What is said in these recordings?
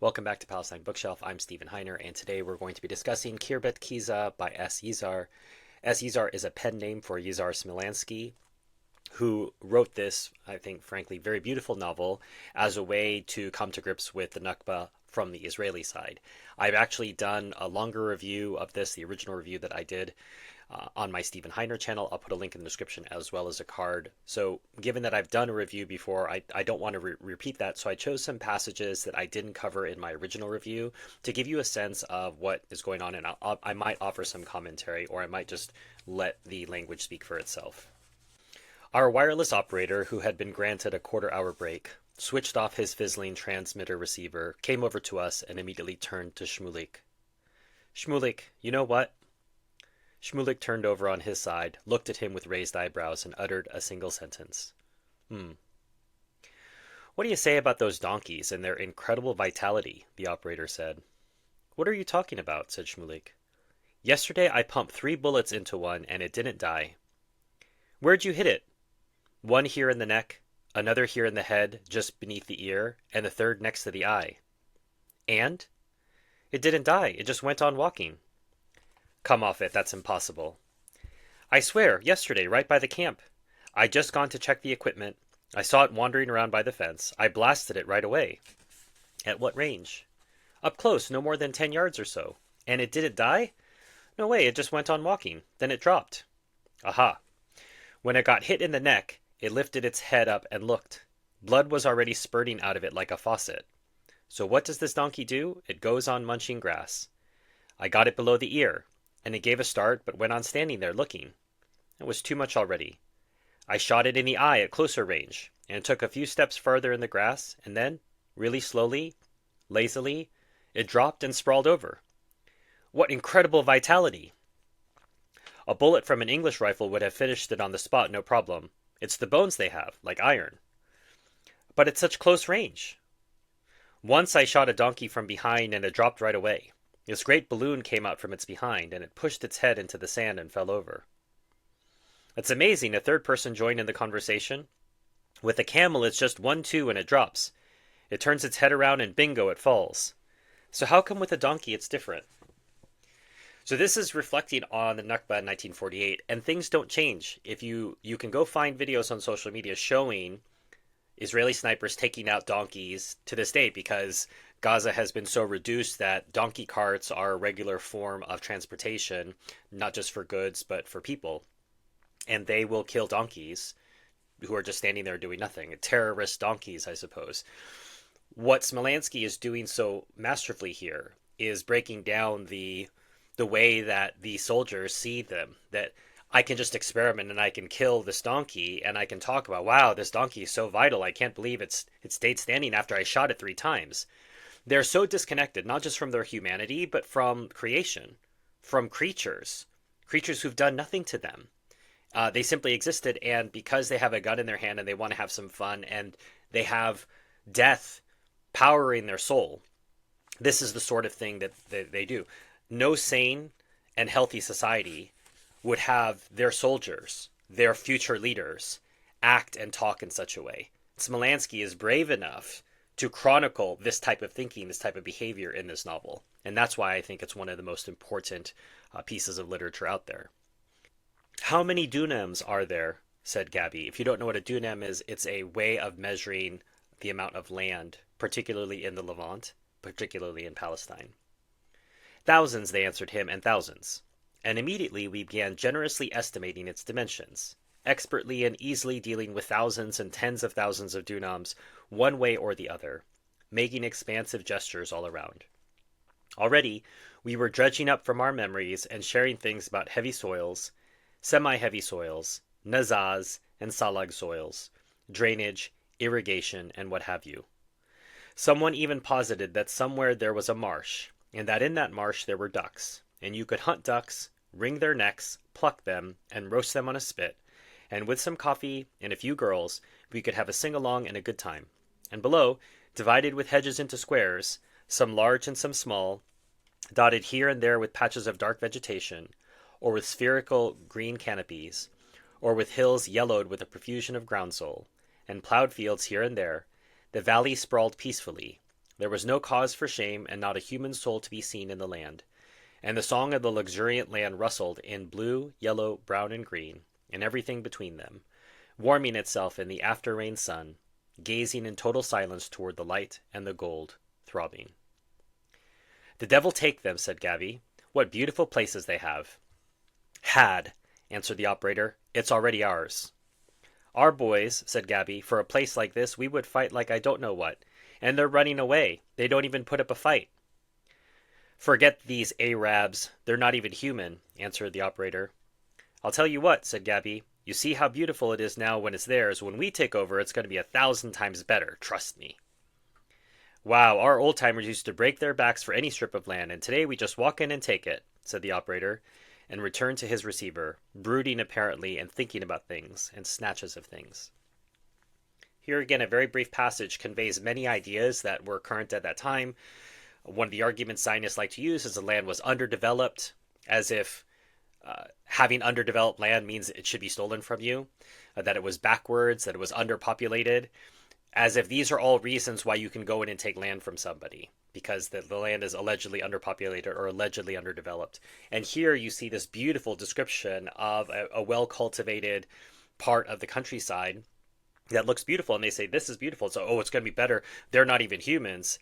Welcome back to Palestine Bookshelf. I'm Stephen Heiner, and today we're going to be discussing Khirbet Khizeh by S. Yizhar. S. Yizhar is a pen name for Yizhar Smilansky, who wrote this, I think, frankly, very beautiful novel as a way to come to grips with the Nakba from the Israeli side. I've actually done a longer review of this, the original review that I did on my Stephen Heiner channel. I'll put a link in the description as well as a card. So given that I've done a review before, I don't want to repeat that. So I chose some passages that I didn't cover in my original review to give you a sense of what is going on. And I might offer some commentary, or I might just let the language speak for itself. Our wireless operator, who had been granted a quarter-hour break, switched off his fizzling transmitter receiver, came over to us, and immediately turned to Shmulik. Shmulik, you know what? Shmulik turned over on his side, looked at him with raised eyebrows, and uttered a single sentence. What do you say about those donkeys and their incredible vitality? The operator said. What are you talking about? Said Shmulik. Yesterday I pumped 3 bullets into one, and it didn't die. Where'd you hit it? One here in the neck, another here in the head, just beneath the ear, and the third next to the eye. And? It didn't die, it just went on walking. Come off it, that's impossible. I swear, yesterday, right by the camp. I'd just gone to check the equipment. I saw it wandering around by the fence. I blasted it right away. At what range? Up close, no more than 10 yards or so. And it didn't die? No way, it just went on walking. Then it dropped. Aha. When it got hit in the neck, it lifted its head up and looked. Blood was already spurting out of it like a faucet. So what does this donkey do? It goes on munching grass. I got it below the ear, and it gave a start but went on standing there looking. It was too much already. I shot it in the eye at closer range, and it took a few steps farther in the grass, and then, really slowly, lazily, it dropped and sprawled over. What incredible vitality! A bullet from an English rifle would have finished it on the spot, no problem. It's the bones they have, like iron. But at such close range. Once I shot a donkey from behind, and it dropped right away. This great balloon came out from its behind, and it pushed its head into the sand and fell over. It's amazing, a third person joined in the conversation. With a camel, it's just 1-2 and it drops. It turns its head around and bingo, it falls. So how come with a donkey it's different? So this is reflecting on the Nakba in 1948, and things don't change. If you can go find videos on social media showing Israeli snipers taking out donkeys to this day, because Gaza has been so reduced that donkey carts are a regular form of transportation, not just for goods, but for people. And they will kill donkeys who are just standing there doing nothing. Terrorist donkeys, I suppose. What Smilansky is doing so masterfully here is breaking down the way that the soldiers see them, that I can just experiment and I can kill this donkey and I can talk about, wow, this donkey is so vital. I can't believe it stayed standing after I shot it 3 times. They're so disconnected, not just from their humanity, but from creation, from creatures who've done nothing to them. They simply existed, and because they have a gun in their hand and they want to have some fun and they have death powering their soul, this is the sort of thing that they do. No sane and healthy society would have their soldiers, their future leaders, act and talk in such a way. Smilansky is brave enough to chronicle this type of thinking, this type of behavior in this novel. And that's why I think it's one of the most important pieces of literature out there. How many dunams are there? Said Gabby. If you don't know what a dunam is, it's a way of measuring the amount of land, particularly in the Levant, particularly in Palestine. Thousands, they answered him, and thousands. And immediately we began generously estimating its dimensions, expertly and easily dealing with thousands and tens of thousands of dunams, one way or the other, making expansive gestures all around. Already, we were dredging up from our memories and sharing things about heavy soils, semi-heavy soils, nazaz and salag soils, drainage, irrigation, and what have you. Someone even posited that somewhere there was a marsh, and that in that marsh there were ducks, and you could hunt ducks, wring their necks, pluck them, and roast them on a spit, and with some coffee and a few girls, we could have a sing-along and a good time. And below, divided with hedges into squares, some large and some small, dotted here and there with patches of dark vegetation, or with spherical green canopies, or with hills yellowed with a profusion of groundsel, and plowed fields here and there, the valley sprawled peacefully, There was no cause for shame, and not a human soul to be seen in the land. And the song of the luxuriant land rustled in blue, yellow, brown, and green, and everything between them, warming itself in the after-rain sun, gazing in total silence toward the light and the gold, throbbing. "The devil take them," said Gabby. "What beautiful places they have." "Had," answered the operator. "It's already ours." "Our boys," said Gabby, "for a place like this we would fight like I don't know what. And they're running away. They don't even put up a fight." "Forget these Arabs. They're not even human," answered the operator. "I'll tell you what," said Gabby. "You see how beautiful it is now when it's theirs. When we take over, it's going to be 1,000 times better. Trust me." "Wow, our old-timers used to break their backs for any strip of land, and today we just walk in and take it," said the operator, and returned to his receiver, brooding apparently and thinking about things and snatches of things. Here again, a very brief passage conveys many ideas that were current at that time. One of the arguments Zionists like to use is the land was underdeveloped, as if having underdeveloped land means it should be stolen from you, that it was backwards, that it was underpopulated, as if these are all reasons why you can go in and take land from somebody, because the land is allegedly underpopulated or allegedly underdeveloped. And here you see this beautiful description of a well-cultivated part of the countryside that looks beautiful, and they say, this is beautiful, so, oh, it's going to be better. They're not even humans.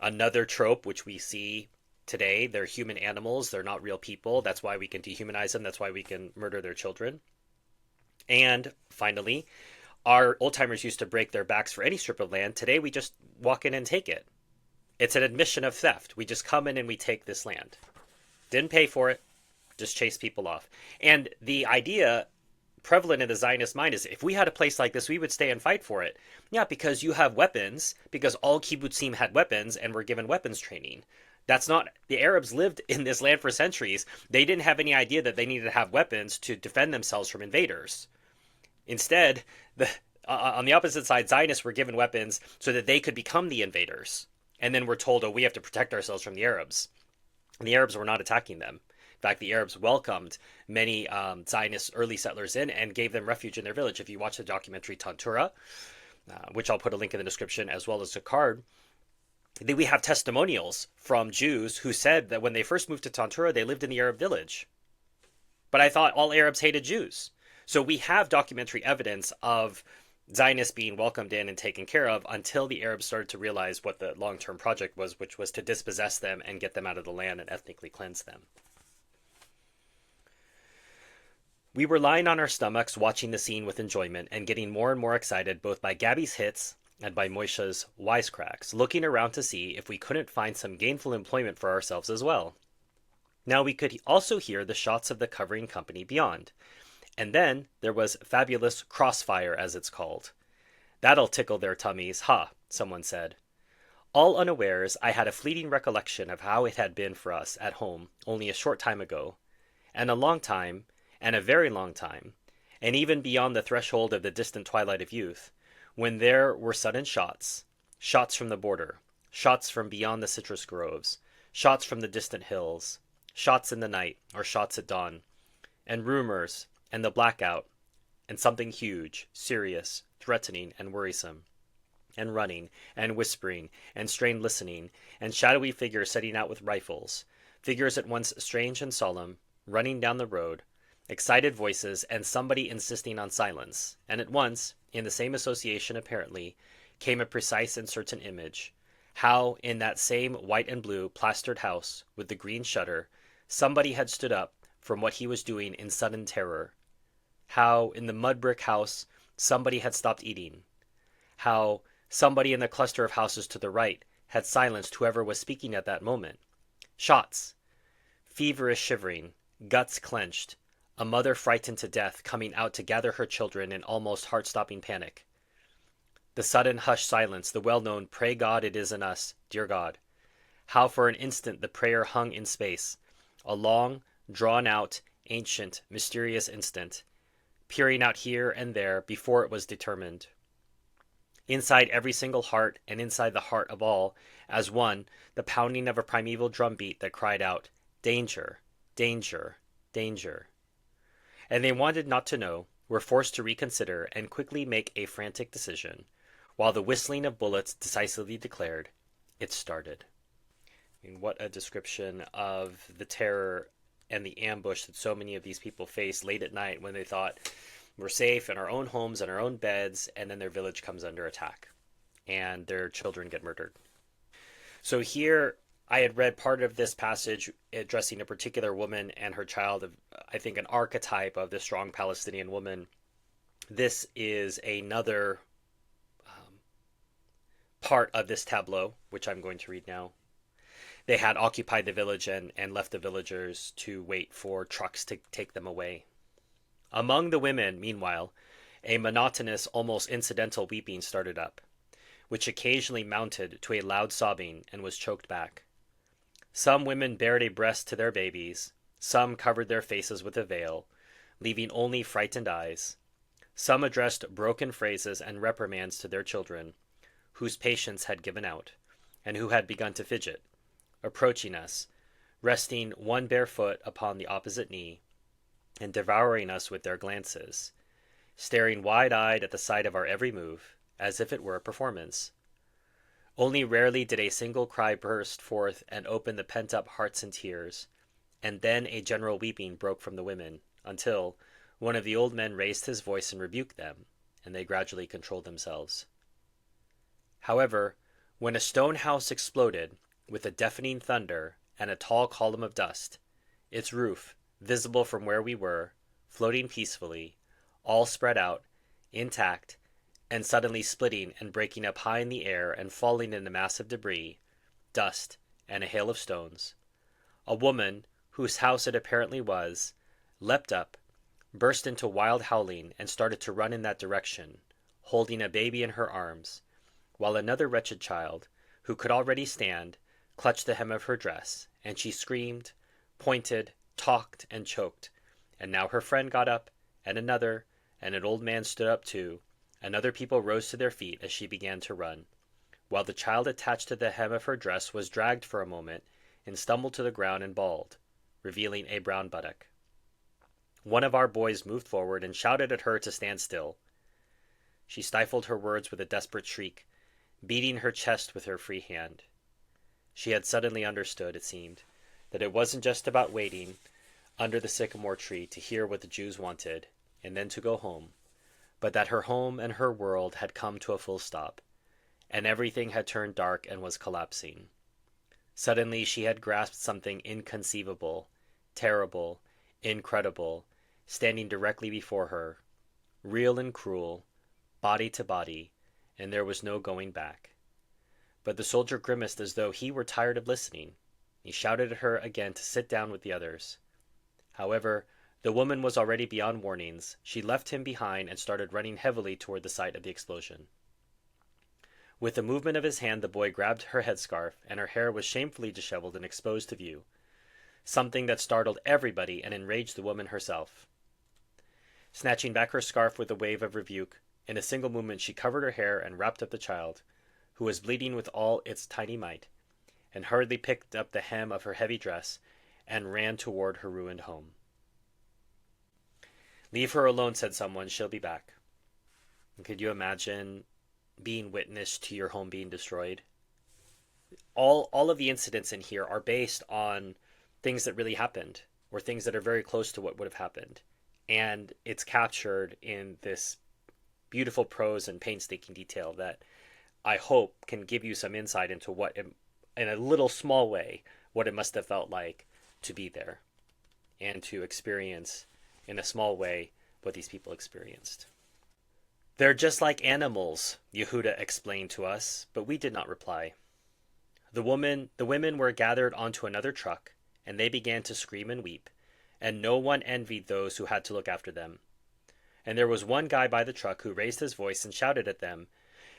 Another trope, which we see today, they're human animals, they're not real people. That's why we can dehumanize them. That's why we can murder their children. And finally, our old-timers used to break their backs for any strip of land. Today, we just walk in and take it. It's an admission of theft. We just come in and we take this land. Didn't pay for it, just chase people off. And the idea prevalent in the Zionist mind is if we had a place like this, we would stay and fight for it. Yeah, because you have weapons, because all kibbutzim had weapons and were given weapons training. That's not, the Arabs lived in this land for centuries. They didn't have any idea that they needed to have weapons to defend themselves from invaders. Instead, on the opposite side, Zionists were given weapons so that they could become the invaders. And then we're told, oh, we have to protect ourselves from the Arabs. And the Arabs were not attacking them. In fact, the Arabs welcomed many Zionist early settlers in and gave them refuge in their village. If you watch the documentary Tantura, which I'll put a link in the description as well as a card, we have testimonials from Jews who said that when they first moved to Tantura, they lived in the Arab village. But I thought all Arabs hated Jews. So we have documentary evidence of Zionists being welcomed in and taken care of until the Arabs started to realize what the long-term project was, which was to dispossess them and get them out of the land and ethnically cleanse them. We were lying on our stomachs watching the scene with enjoyment and getting more and more excited both by Gabby's hits and by Moishe's wisecracks, looking around to see if we couldn't find some gainful employment for ourselves as well. Now we could also hear the shots of the covering company beyond. And then there was fabulous crossfire, as it's called. "That'll tickle their tummies, ha," someone said. All unawares, I had a fleeting recollection of how it had been for us at home only a short time ago, and a long time, and a very long time, and even beyond the threshold of the distant twilight of youth, when there were sudden shots, shots from the border, shots from beyond the citrus groves, shots from the distant hills, shots in the night, or shots at dawn, and rumors, and the blackout, and something huge, serious, threatening, and worrisome, and running, and whispering, and strained listening, and shadowy figures setting out with rifles, figures at once strange and solemn, running down the road, excited voices, and somebody insisting on silence, and at once, in the same association apparently, came a precise and certain image, how in that same white and blue plastered house with the green shutter, somebody had stood up from what he was doing in sudden terror, how in the mud brick house somebody had stopped eating, how somebody in the cluster of houses to the right had silenced whoever was speaking at that moment. Shots, feverish shivering, guts clenched, a mother frightened to death coming out to gather her children in almost heart-stopping panic. The sudden hushed silence, the well-known "Pray God it isn't us, dear God." How for an instant the prayer hung in space, a long, drawn-out, ancient, mysterious instant, peering out here and there before it was determined. Inside every single heart, and inside the heart of all, as one, the pounding of a primeval drumbeat that cried out, "Danger, danger, danger." And they wanted not to know, were forced to reconsider and quickly make a frantic decision, while the whistling of bullets decisively declared, it started. I mean, what a description of the terror and the ambush that so many of these people faced late at night when they thought we're safe in our own homes and our own beds, and then their village comes under attack and their children get murdered. So here I had read part of this passage addressing a particular woman and her child, I think an archetype of the strong Palestinian woman. This is another part of this tableau, which I'm going to read now. They had occupied the village and left the villagers to wait for trucks to take them away. Among the women, meanwhile, a monotonous, almost incidental weeping started up, which occasionally mounted to a loud sobbing and was choked back. Some women bared a breast to their babies, some covered their faces with a veil, leaving only frightened eyes. Some addressed broken phrases and reprimands to their children, whose patience had given out, and who had begun to fidget, approaching us, resting one bare foot upon the opposite knee, and devouring us with their glances, staring wide-eyed at the sight of our every move, as if it were a performance. Only rarely did a single cry burst forth and open the pent-up hearts in tears, and then a general weeping broke from the women, until one of the old men raised his voice and rebuked them, and they gradually controlled themselves. However, when a stone house exploded with a deafening thunder and a tall column of dust, its roof, visible from where we were, floating peacefully, all spread out, intact, and suddenly splitting and breaking up high in the air and falling in a mass of debris, dust, and a hail of stones, a woman, whose house it apparently was, leapt up, burst into wild howling, and started to run in that direction, holding a baby in her arms, while another wretched child, who could already stand, clutched the hem of her dress, and she screamed, pointed, talked, and choked, and now her friend got up, and another, and an old man stood up too, and other people rose to their feet as she began to run, while the child attached to the hem of her dress was dragged for a moment, and stumbled to the ground and bawled, revealing a brown buttock. One of our boys moved forward and shouted at her to stand still. She stifled her words with a desperate shriek, beating her chest with her free hand. She had suddenly understood, it seemed, that it wasn't just about waiting under the sycamore tree to hear what the Jews wanted, and then to go home, but that her home and her world had come to a full stop, and everything had turned dark and was collapsing. Suddenly she had grasped something inconceivable, terrible, incredible, standing directly before her, real and cruel, body to body, and there was no going back. But the soldier grimaced as though he were tired of listening. He shouted at her again to sit down with the others. However, the woman was already beyond warnings. She left him behind and started running heavily toward the site of the explosion. With a movement of his hand, the boy grabbed her headscarf, and her hair was shamefully disheveled and exposed to view, something that startled everybody and enraged the woman herself. Snatching back her scarf with a wave of rebuke, in a single movement she covered her hair and wrapped up the child, who was bleeding with all its tiny might, and hurriedly picked up the hem of her heavy dress and ran toward her ruined home. "Leave her alone," said someone. "She'll be back." Could you imagine being witness to your home being destroyed? All of the incidents in here are based on things that really happened, or things that are very close to what would have happened. And it's captured in this beautiful prose and painstaking detail that I hope can give you some insight into what, in a little small way, what it must have felt like to be there and to experience, in a small way, what these people experienced. "They're just like animals," Yehuda explained to us, but we did not reply. The women were gathered onto another truck, and they began to scream and weep, and no one envied those who had to look after them. And there was one guy by the truck who raised his voice and shouted at them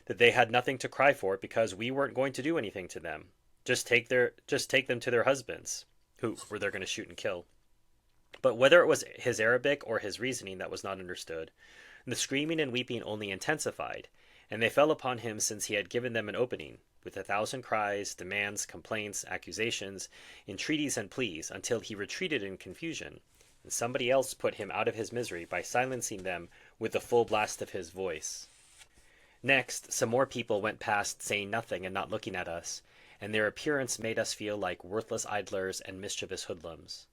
that they had nothing to cry for because we weren't going to do anything to them. Just take them to their husbands, who were they're going to shoot and kill. But whether it was his Arabic or his reasoning that was not understood, the screaming and weeping only intensified, and they fell upon him since he had given them an opening, with 1,000 cries, demands, complaints, accusations, entreaties, and pleas, until he retreated in confusion, and somebody else put him out of his misery by silencing them with the full blast of his voice. Next, some more people went past saying nothing and not looking at us, and their appearance made us feel like worthless idlers and mischievous hoodlums.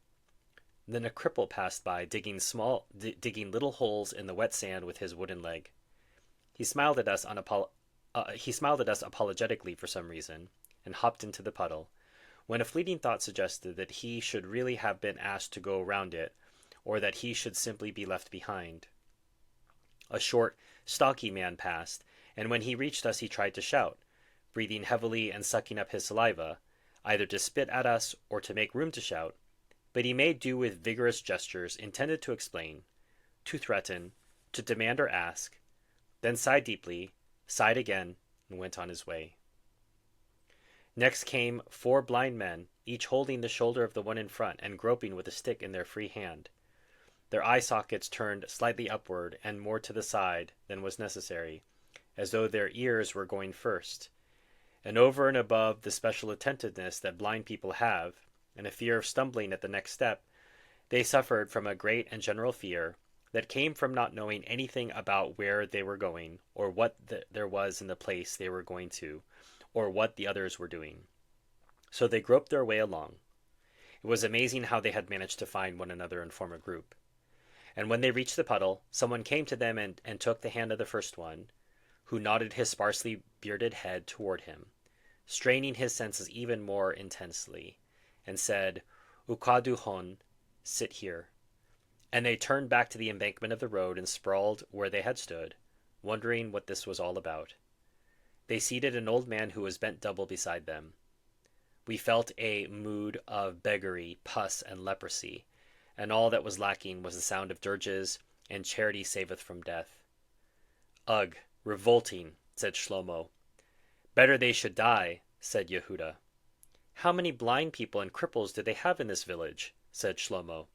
Then a cripple passed by, digging little holes in the wet sand with his wooden leg. He smiled at us apologetically for some reason, and hopped into the puddle, when a fleeting thought suggested that he should really have been asked to go around it, or that he should simply be left behind. A short, stocky man passed, and when he reached us he tried to shout, breathing heavily and sucking up his saliva, either to spit at us or to make room to shout, but he made do with vigorous gestures intended to explain, to threaten, to demand or ask, then sighed deeply, sighed again, and went on his way. Next came 4 blind men, each holding the shoulder of the one in front and groping with a stick in their free hand. Their eye sockets turned slightly upward and more to the side than was necessary, as though their ears were going first. And over and above the special attentiveness that blind people have, and a fear of stumbling at the next step, they suffered from a great and general fear that came from not knowing anything about where they were going, or what there was in the place they were going to, or what the others were doing. So they groped their way along. It was amazing how they had managed to find one another and form a group. And when they reached the puddle, someone came to them and took the hand of the first one, who nodded his sparsely bearded head toward him, straining his senses even more intensely, and said, "Ukadu hon, sit here." And they turned back to the embankment of the road and sprawled where they had stood, wondering what this was all about. They seated an old man who was bent double beside them. We felt a mood of beggary, pus, and leprosy, and all that was lacking was the sound of dirges and charity saveth from death. "Ugh, revolting," said Shlomo. "Better they should die," said Yehuda. "How many blind people and cripples did they have in this village?" said Shlomo.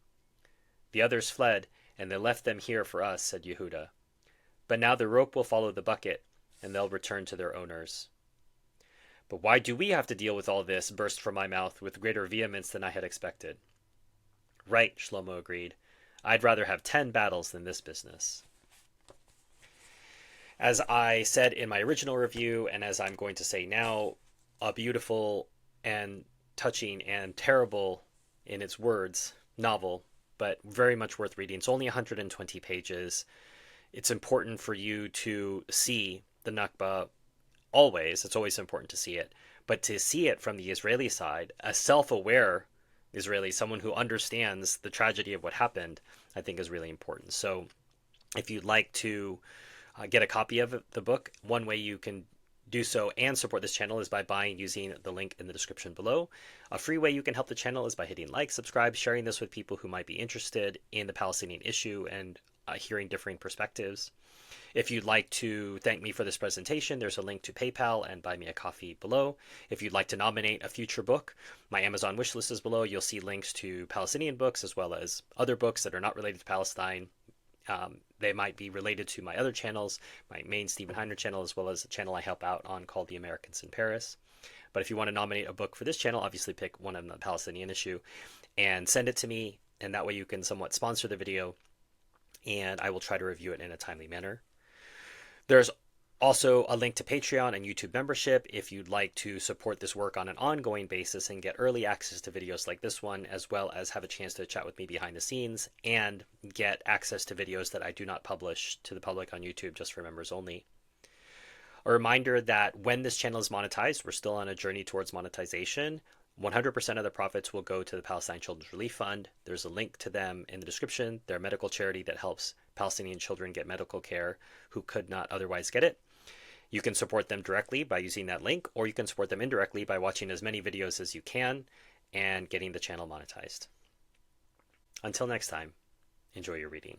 "The others fled, and they left them here for us," said Yehuda. "But now the rope will follow the bucket, and they'll return to their owners." "But why do we have to deal with all this?" burst from my mouth with greater vehemence than I had expected. "Right," Shlomo agreed. "I'd rather have 10 battles than this business." As I said in my original review, and as I'm going to say now, a beautiful and touching and terrible in its words novel, but very much worth reading. It's only 120 pages. It's important for you to see the Nakba always. It's always important to see it. But to see it from the Israeli side, a self-aware Israeli, someone who understands the tragedy of what happened, I think is really important. So if you'd like to get a copy of the book, one way you can do so and support this channel is by buying using the link in the description below. A free way you can help the channel is by hitting like, subscribe, sharing this with people who might be interested in the Palestinian issue and hearing differing perspectives. If you'd like to thank me for this presentation, there's a link to PayPal and buy me a coffee below. If you'd like to nominate a future book, my Amazon wishlist is below. You'll see links to Palestinian books as well as other books that are not related to Palestine. They might be related to my other channels, my main Stephen Heiner channel, as well as a channel I help out on called The Americans in Paris. But if you want to nominate a book for this channel, obviously pick one on the Palestinian issue and send it to me, and that way you can somewhat sponsor the video, and I will try to review it in a timely manner. There's also a link to Patreon and YouTube membership if you'd like to support this work on an ongoing basis and get early access to videos like this one, as well as have a chance to chat with me behind the scenes and get access to videos that I do not publish to the public on YouTube, just for members only. A reminder that when this channel is monetized, we're still on a journey towards monetization. 100% of the profits will go to the Palestine Children's Relief Fund. There's a link to them in the description. They're a medical charity that helps Palestinian children get medical care who could not otherwise get it. You can support them directly by using that link, or you can support them indirectly by watching as many videos as you can and getting the channel monetized. Until next time, enjoy your reading.